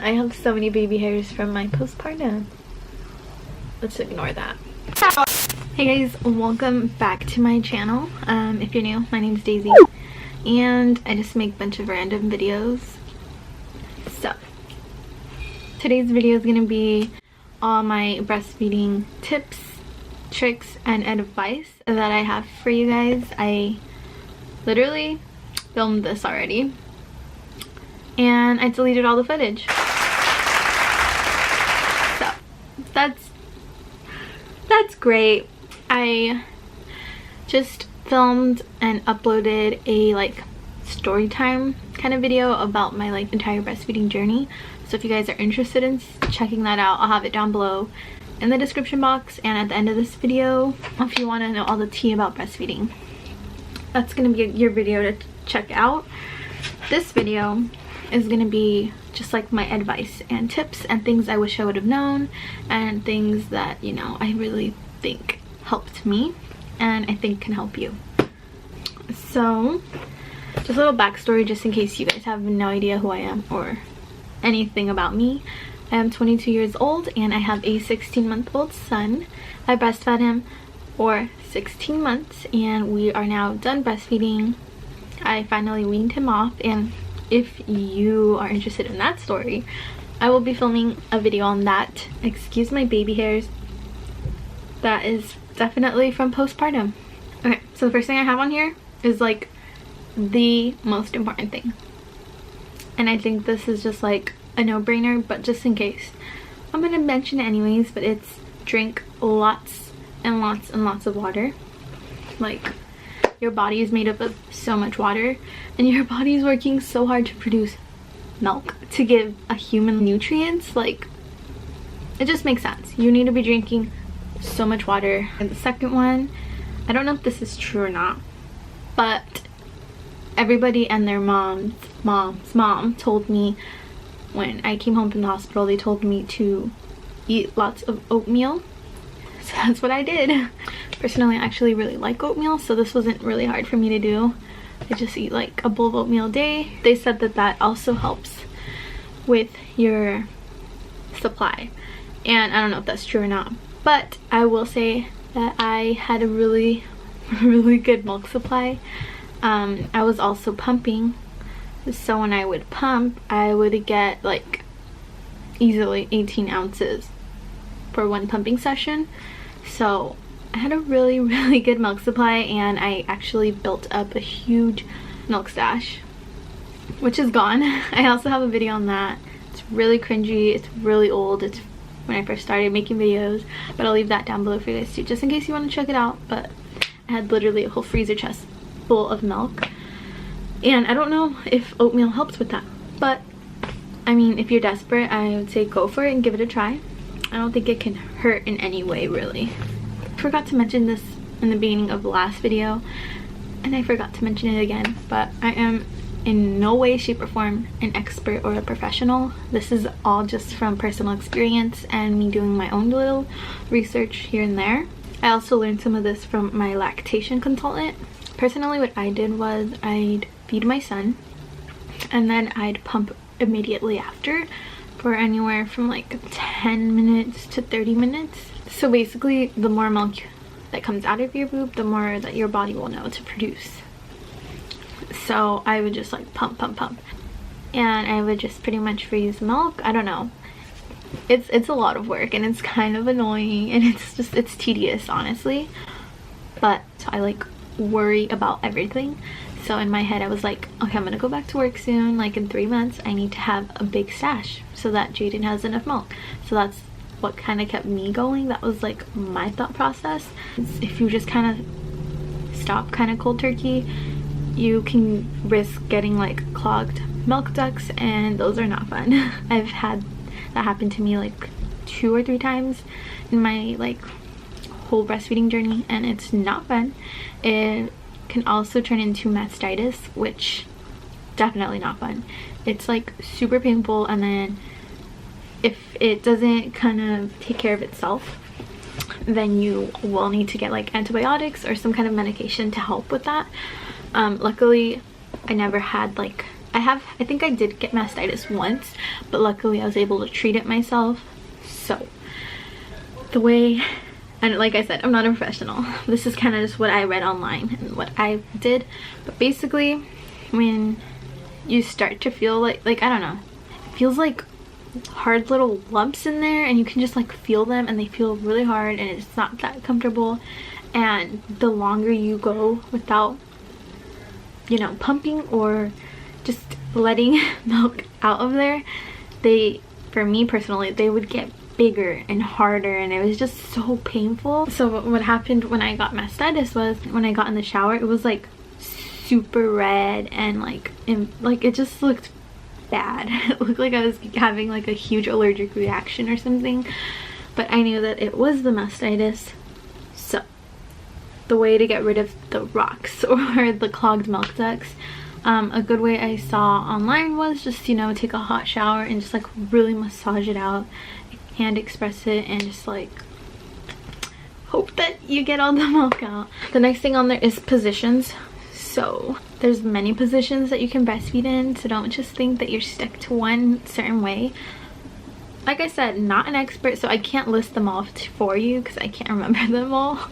I have so many baby hairs from my postpartum. Let's ignore that. Hey guys, welcome back to my channel. If you're new, my name's Daisy and I just make a bunch of random videos. So today's video is going to be all my breastfeeding tips, tricks, and advice that I have for you guys. I literally filmed this already and I deleted all the footage. So that's great. I just filmed and uploaded a like story time kind of video about my like entire breastfeeding journey. So if you guys are interested in checking that out, I'll have it down below in the description box and at the end of this video if you want to know all the tea about breastfeeding. That's going to be your video to check out. This video is going to be just like my advice and tips and things I wish I would have known and things that, you know, I really think helped me and I think can help you. So just a little backstory just in case you guys have no idea who I am or anything about me. I am 22 years old and I have a 16-month-old son. I breastfed him for 16 months and we are now done breastfeeding. I finally weaned him off, and if you are interested in that story, I will be filming a video on that. Excuse my baby hairs. That is definitely from postpartum. Okay, so the first thing I have on here is like the most important thing. And I think this is just like a no-brainer, but just in case, I'm gonna mention it anyways, but it's drink lots and lots and lots of water. Like, your body is made up of so much water and your body is working so hard to produce milk to give a human nutrients. Like, it just makes sense. You need to be drinking so much water. And the second one, I don't know if this is true or not, but everybody and their mom's mom told me when I came home from the hospital, they told me to eat lots of oatmeal. So that's what I did. Personally, I actually really like oatmeal, so this wasn't really hard for me to do. I just eat like a bowl of oatmeal a day. They said that that also helps with your supply, and I don't know if that's true or not, but I will say that I had a really good milk supply. I was also pumping, so when I would pump, I would get like easily 18 ounces for one pumping session. So I had a really good milk supply, and I actually built up a huge milk stash, which is gone. I also have a video on that. It's really cringy, it's really old, it's when I first started making videos, but I'll leave that down below for you guys too, just in case you want to check it out. But I had literally a whole freezer chest full of milk, and I don't know if oatmeal helps with that, but I mean, if you're desperate, I would say go for it and give it a try. I don't think it can hurt in any way, really. I forgot to mention this in the beginning of the last video, and I forgot to mention it again, but I am in no way, shape, or form an expert or a professional. This is all just from personal experience and me doing my own little research here and there. I also learned some of this from my lactation consultant. Personally, what I did was I'd feed my son and then I'd pump immediately after for anywhere from like 10 minutes to 30 minutes. So basically, the more milk that comes out of your boob, the more that your body will know to produce. So I would just like pump and I would just pretty much freeze milk. I don't know, it's a lot of work and it's kind of annoying and it's tedious, honestly, but I like worry about everything. So in my head I was like, okay, I'm gonna go back to work soon, like in 3 months I need to have a big stash so that Jaden has enough milk. So that's what kind of kept me going. That was like my thought process. If you just kind of stop kind of cold turkey, you can risk getting like clogged milk ducts, and those are not fun. I've had that happen to me like 2 or 3 times in my like whole breastfeeding journey, and it's not fun. It can also turn into mastitis, which definitely not fun. It's like super painful, and then if it doesn't kind of take care of itself, then you will need to get like antibiotics or some kind of medication to help with that. Luckily I never had like I think I did get mastitis once, but luckily I was able to treat it myself. So the way, and like I said, I'm not a professional, this is kind of just what I read online and what I did. But basically, when you start to feel like I don't know, it feels like hard little lumps in there, and you can just like feel them, and they feel really hard, and it's not that comfortable. And the longer you go without, you know, pumping or just letting milk out of there, for me personally, they would get bigger and harder, and it was just so painful. So what happened when I got mastitis was, when I got in the shower, it was like super red, and like it just looked bad. It looked like I was having like a huge allergic reaction or something, but I knew that it was the mastitis. So the way to get rid of the rocks or the clogged milk ducts, a good way I saw online was just, you know, take a hot shower and just like really massage it out, hand express it, and just like hope that you get all the milk out. The next thing on there is positions. So there's many positions that you can breastfeed in, so don't just think that you're stuck to one certain way. Like I said, not an expert, so I can't list them all for you because I can't remember them all.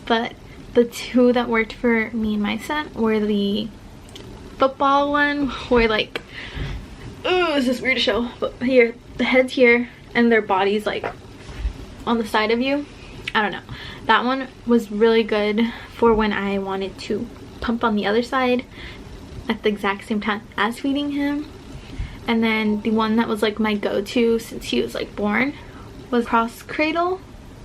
But the two that worked for me and my son were the football one, where like, oh, this is weird to show, but here, the head's here and their body's like on the side of you. I don't know. That one was really good for when I wanted to pump on the other side at the exact same time as feeding him. And then the one that was like my go-to since he was like born was cross cradle,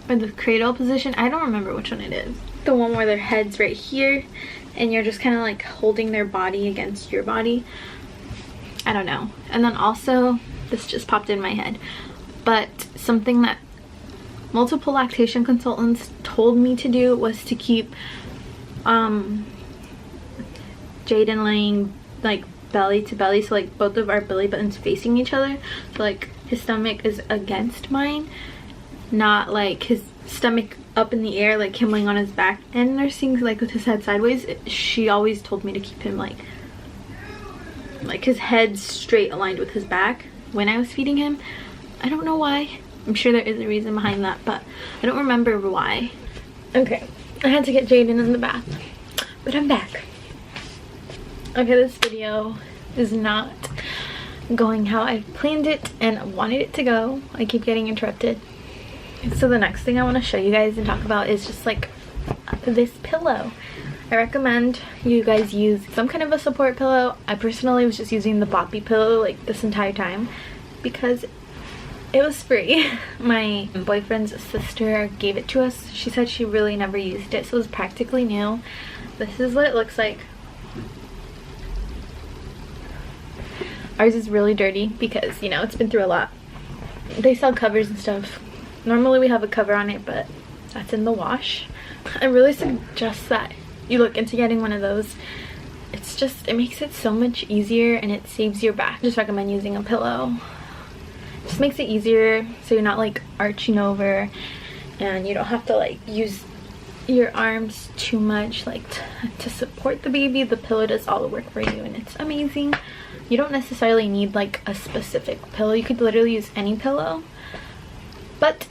or the cradle position. I don't remember which one it is. The one where their head's right here and you're just kind of like holding their body against your body. I don't know. And then also, this just popped in my head, but something that multiple lactation consultants told me to do was to keep Jaden laying like belly to belly, so like both of our belly buttons facing each other, so like his stomach is against mine, not like his stomach up in the air like him laying on his back and nursing like with his head sideways. She always told me to keep him like his head straight aligned with his back when I was feeding him. I don't know why. I'm sure there is a reason behind that, but I don't remember why. Okay, I had to get Jaden in the bath, but I'm back. Okay, this video is not going how I planned it and wanted it to go. I keep getting interrupted. So the next thing I want to show you guys and talk about is just like this pillow. I recommend you guys use some kind of a support pillow. I personally was just using the Boppy pillow like this entire time because it was free. My boyfriend's sister gave it to us. She said she really never used it, so it was practically new. This is what it looks like. Ours is really dirty because, you know, it's been through a lot. They sell covers and stuff. Normally we have a cover on it, but that's in the wash. I really suggest that you look into getting one of those. It's just, it makes it so much easier and it saves your back. I just recommend using a pillow. It just makes it easier so you're not like arching over, and you don't have to like use your arms too much like to support the baby. The pillow does all the work for you and it's amazing. You don't necessarily need like a specific pillow. You could literally use any pillow, but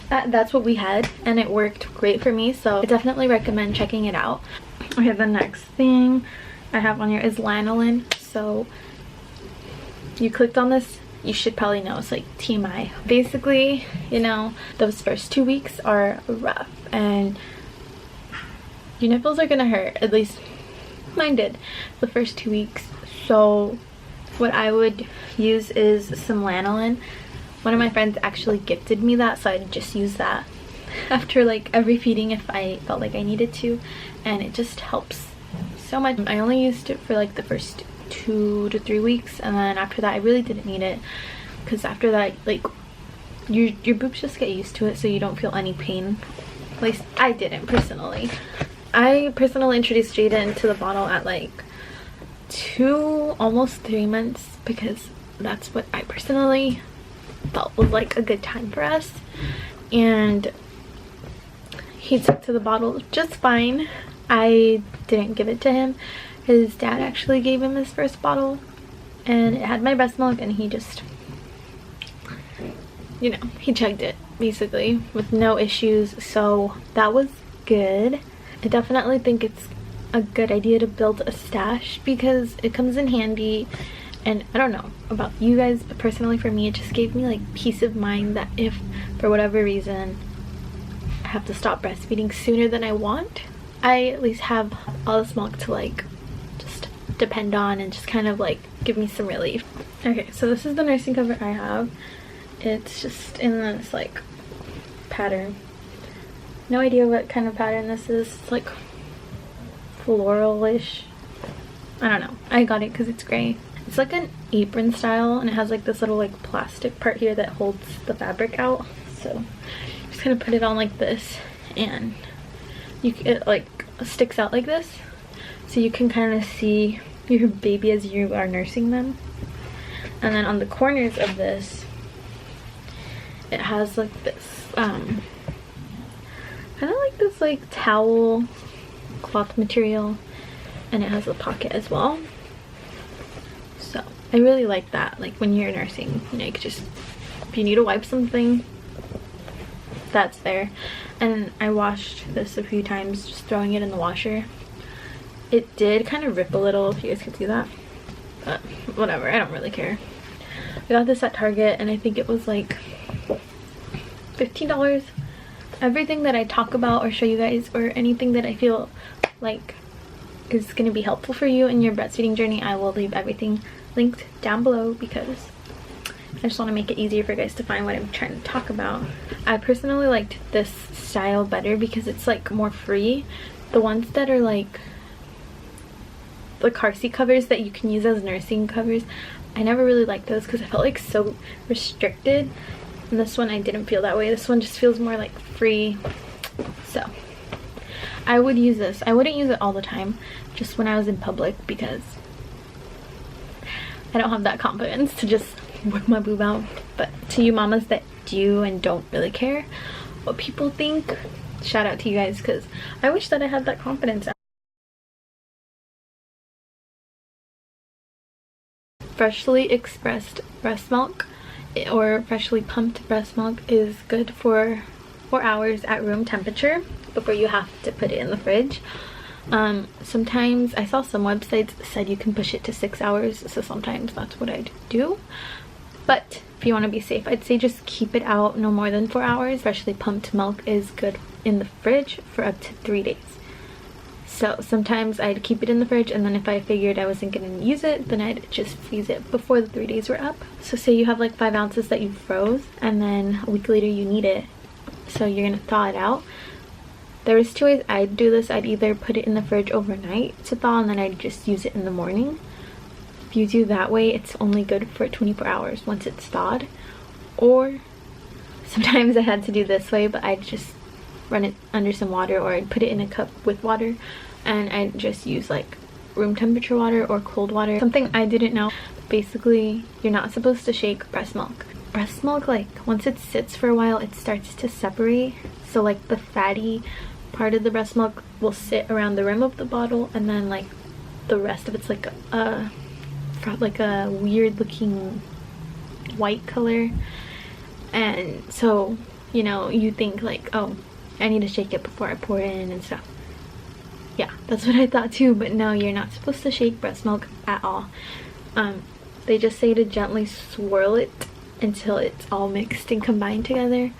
that's what we had and it worked great for me, so I definitely recommend checking it out. Okay, the next thing I have on here is lanolin. So you clicked on this, you should probably know, it's like TMI. Basically, you know, those first 2 weeks are rough and your nipples are gonna hurt. At least mine did the first 2 weeks. So what I would use is some lanolin. One of my friends actually gifted me that, so I'd just use that after like every feeding if I felt like I needed to, and it just helps so much. I only used it for like the first 2 to 3 weeks, and then after that I really didn't need it, because after that like your boobs just get used to it, so you don't feel any pain. At least I didn't personally. I personally introduced Jaden to the bottle at like 2, almost 3 months, because that's what I personally felt was like a good time for us, and he took to the bottle just fine. I didn't give it to him His dad actually gave him his first bottle, and it had my breast milk, and he just, you know, he chugged it basically with no issues. So that was good. I definitely think it's a good idea to build a stash because it comes in handy. And I don't know about you guys, but personally for me, it just gave me like peace of mind that if for whatever reason I have to stop breastfeeding sooner than I want, I at least have all this milk to like just depend on and just kind of like give me some relief. Okay, so this is the nursing cover I have. It's just in this like pattern. No idea what kind of pattern this is. It's like floral-ish. I don't know. I got it because it's gray. It's like an apron style, and it has like this little like plastic part here that holds the fabric out. So I'm just gonna put it on like this, and it like sticks out like this, so you can kind of see your baby as you are nursing them. And then on the corners of this, it has like this kind of like this like towel cloth material, and it has a pocket as well. So I really like that, like when you're nursing, you know, you could just, if you need to wipe something, that's there. And I washed this a few times, just throwing it in the washer. It did kind of rip a little, if you guys could see that, but whatever, I don't really care. I got this at Target, and I think it was like $15. Everything that I talk about or show you guys, or anything that I feel like is going to be helpful for you in your breastfeeding journey, I will leave everything linked down below because I just want to make it easier for you guys to find what I'm trying to talk about. I personally liked this style better because it's like more free. The ones that are like the car seat covers that you can use as nursing covers, I never really liked those because I felt like so restricted. And this one I didn't feel that way. This one just feels more like free. So I would use this. I wouldn't use it all the time, just when I was in public, because I don't have that confidence to just work my boob out. But to you mamas that do and don't really care what people think, shout out to you guys, because I wish that I had that confidence. Freshly expressed breast milk or freshly pumped breast milk is good for 4 hours at room temperature before you have to put it in the fridge. Sometimes I saw some websites that said you can push it to 6 hours, so sometimes that's what I do. But if you want to be safe, I'd say just keep it out no more than 4 hours. Freshly pumped milk is good in the fridge for up to 3 days. So sometimes I'd keep it in the fridge, and then if I figured I wasn't going to use it, then I'd just freeze it before the 3 days were up. So say you have like 5 ounces that you froze, and then a week later you need it, so you're going to thaw it out. There was 2 ways I'd do this. I'd either put it in the fridge overnight to thaw, and then I'd just use it in the morning. If you do that way, it's only good for 24 hours once it's thawed. Or sometimes I had to do this way, but I'd just run it under some water, or I'd put it in a cup with water, and I'd just use like room temperature water or cold water. Something I didn't know, basically you're not supposed to shake breast milk. Breast milk, like once it sits for a while, it starts to separate. So like the fatty part of the breast milk will sit around the rim of the bottle, and then like the rest of it's like a weird looking white color. And so, you know, you think like, oh, I need to shake it before I pour it in and stuff. Yeah, that's what I thought too, but no, you're not supposed to shake breast milk at all. They just say to gently swirl it until it's all mixed and combined together.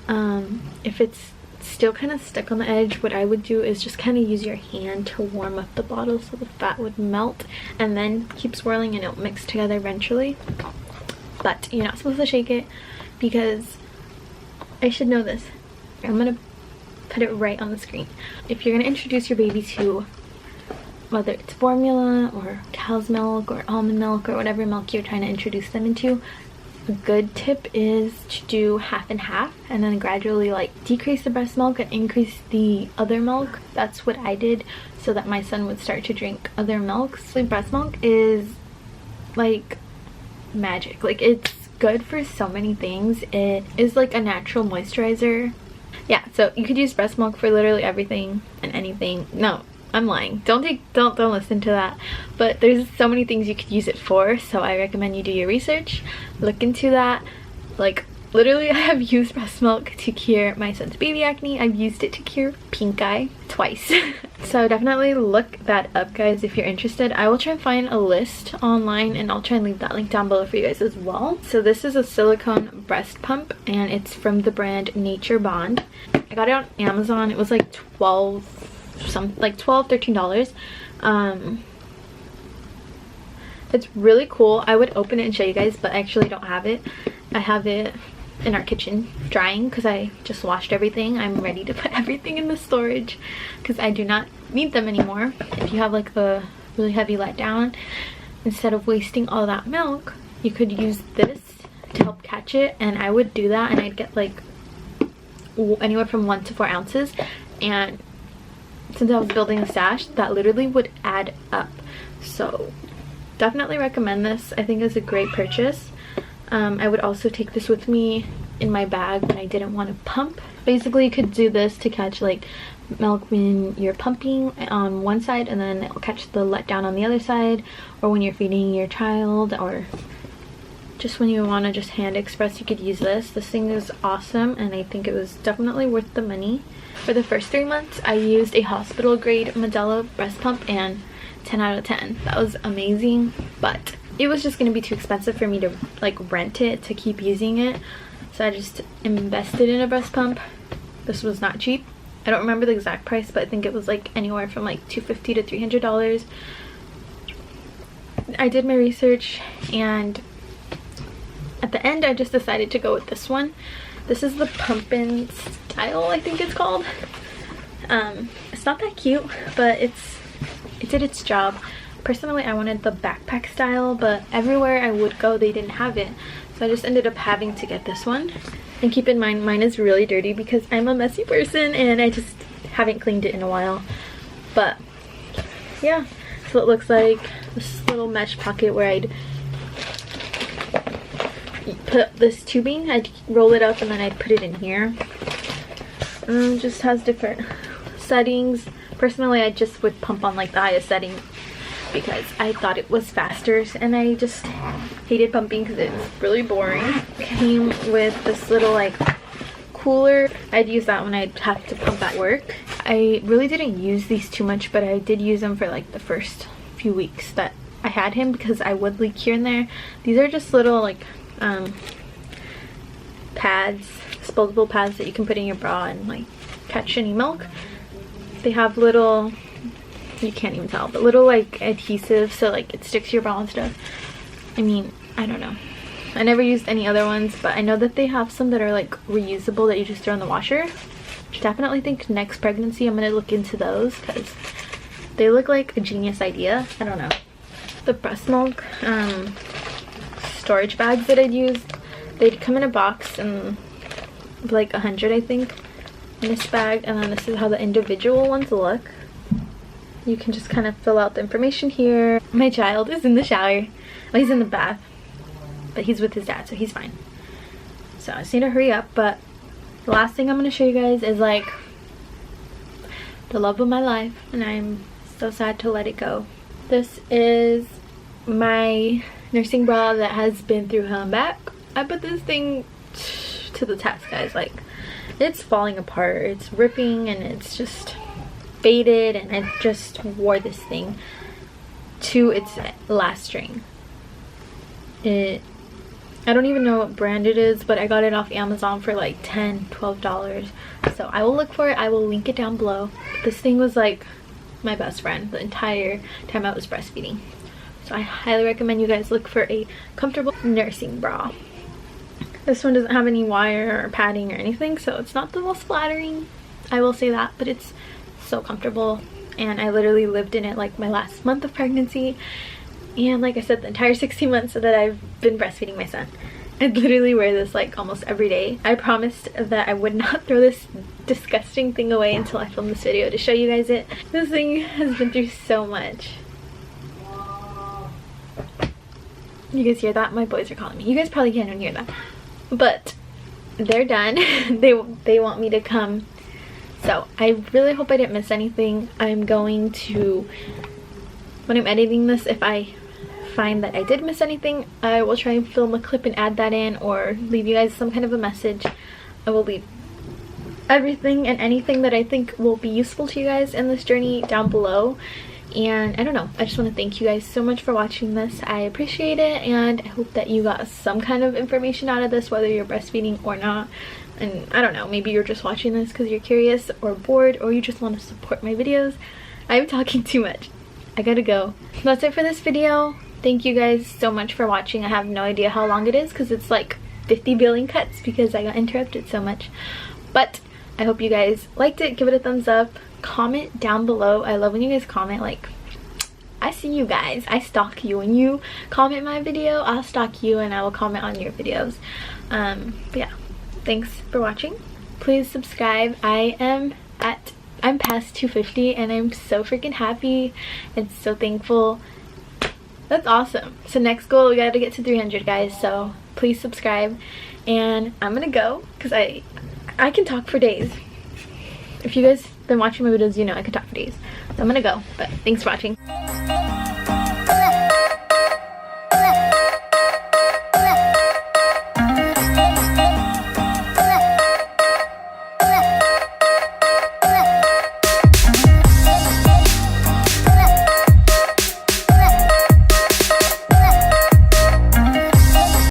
If it's still kind of stuck on the edge, what I would do is just kind of use your hand to warm up the bottle so the fat would melt, and then keep swirling and it'll mix together eventually. But you're not supposed to shake it because I should know this. I'm gonna put it right on the screen. If you're gonna introduce your baby to, whether it's formula or cow's milk or almond milk or whatever milk you're trying to introduce them into, a good tip is to do half and half, and then gradually like decrease the breast milk and increase the other milk. That's what I did, so that my son would start to drink other milks. So breast milk is like magic. Like, it's good for so many things. It is like a natural moisturizer. Yeah, so you could use breast milk for literally everything and anything. No, I'm lying. Don't listen to that. But there's so many things you could use it for, so I recommend you do your research, look into that. Like, literally, I have used breast milk to cure my son's baby acne. I've used it to cure pink eye twice. So definitely look that up, guys, if you're interested. I will try and find a list online, and I'll try and leave that link down below for you guys as well. So this is a silicone breast pump, and it's from the brand Nature Bond. I got it on Amazon. It was like $13. It's really cool. I would open it and show you guys, but I actually don't have it. I have it in our kitchen drying because I just washed everything. I'm ready to put everything in the storage because I do not need them anymore. If you have like a really heavy letdown, instead of wasting all that milk, you could use this to help catch it, and I would do that, and I'd get like anywhere from 1 to 4 ounces. And since I was building a stash, that literally would add up. So definitely recommend this. I think it's a great purchase. I would also take this with me in my bag when I didn't want to pump. Basically, you could do this to catch like milk when you're pumping on one side, and then it'll catch the letdown on the other side, or when you're feeding your child, or just when you want to just hand express, you could use this. This thing is awesome, and I think it was definitely worth the money. For the first 3 months, I used a hospital grade Medela breast pump, and 10 out of 10. That was amazing, but it was just going to be too expensive for me to like rent it to keep using it. So I just invested in a breast pump. This was not cheap. I don't remember the exact price, but I think it was like anywhere from like $250 to $300. I did my research, and at the end I just decided to go with this one. This is the Pumpin' Style, I think it's called. It's not that cute, but it did its job. Personally, I wanted the backpack style, but everywhere I would go they didn't have it, so I just ended up having to get this one. And keep in mind, mine is really dirty because I'm a messy person and I just haven't cleaned it in a while. But yeah, so it looks like this little mesh pocket where I'd put this tubing, I'd roll it up, and then I'd put it in here. Just has different settings. Personally, I just would pump on like the highest setting because I thought it was faster, and I just hated pumping because it was really boring. Came with this little like cooler. I'd use that when I'd have to pump at work. I really didn't use these too much, but I did use them for like the first few weeks that I had him because I would leak here and there. These are just little like pads, disposable pads that you can put in your bra and like catch any milk. They have little, you can't even tell, but little like adhesive, so like it sticks to your bra and stuff. I mean, I don't know, I never used any other ones, but I know that they have some that are like reusable that you just throw in the washer. Definitely think next pregnancy I'm gonna look into those because they look like a genius idea. I don't know. The breast milk storage bags that I'd used, they'd come in a box and like 100, I think, in this bag, and then this is how the individual ones look. You can just kind of fill out the information here. My child is in the shower. Well, he's in the bath, but he's with his dad, so he's fine. So I just need to hurry up. But the last thing I'm going to show you guys is like the love of my life, and I'm so sad to let it go. This is my nursing bra that has been through hell and back. I put this thing to the test, guys. Like, it's falling apart, it's ripping, and it's just faded, and I just wore this thing to its last string. I don't even know what brand it is, but I got it off Amazon for like $10-12. So I will look for it. I will link it down below. This thing was like my best friend the entire time I was breastfeeding. So I highly recommend you guys look for a comfortable nursing bra. This one doesn't have any wire or padding or anything, so it's not the most flattering, I will say that, but it's so comfortable, and I literally lived in it like my last month of pregnancy, and like I said, the entire 16 months that I've been breastfeeding my son. I literally wear this like almost every day. I promised that I would not throw this disgusting thing away until I film this video to show you guys it. This thing has been through so much. You guys hear that? My boys are calling me. You guys probably can't even hear that. But they're done. They want me to come So I really hope I didn't miss anything. I'm going to, when I'm editing this, if I find that I did miss anything, I will try and film a clip and add that in, or leave you guys some kind of a message. I will leave everything and anything that I think will be useful to you guys in this journey down below. And I don't know, I just want to thank you guys so much for watching this. I appreciate it, and I hope that you got some kind of information out of this, whether you're breastfeeding or not. And I don't know, maybe you're just watching this because you're curious or bored, or you just want to support my videos. I'm talking too much. I gotta go. That's it for this video. Thank you guys so much for watching. I have no idea how long it is because it's like 50 billion cuts because I got interrupted so much. But I hope you guys liked it. Give it a thumbs up. Comment down below. I love when you guys comment. Like, I see you guys. I stalk you. When you comment my video, I'll stalk you and I will comment on your videos. But yeah, thanks for watching. Please subscribe. I'm past 250 and I'm so freaking happy and so thankful. That's awesome. So next goal, we gotta get to 300, guys. So please subscribe. And I'm gonna go because I can talk for days. If you guys been watching my videos, you know I could talk for days. So I'm gonna go, but thanks for watching.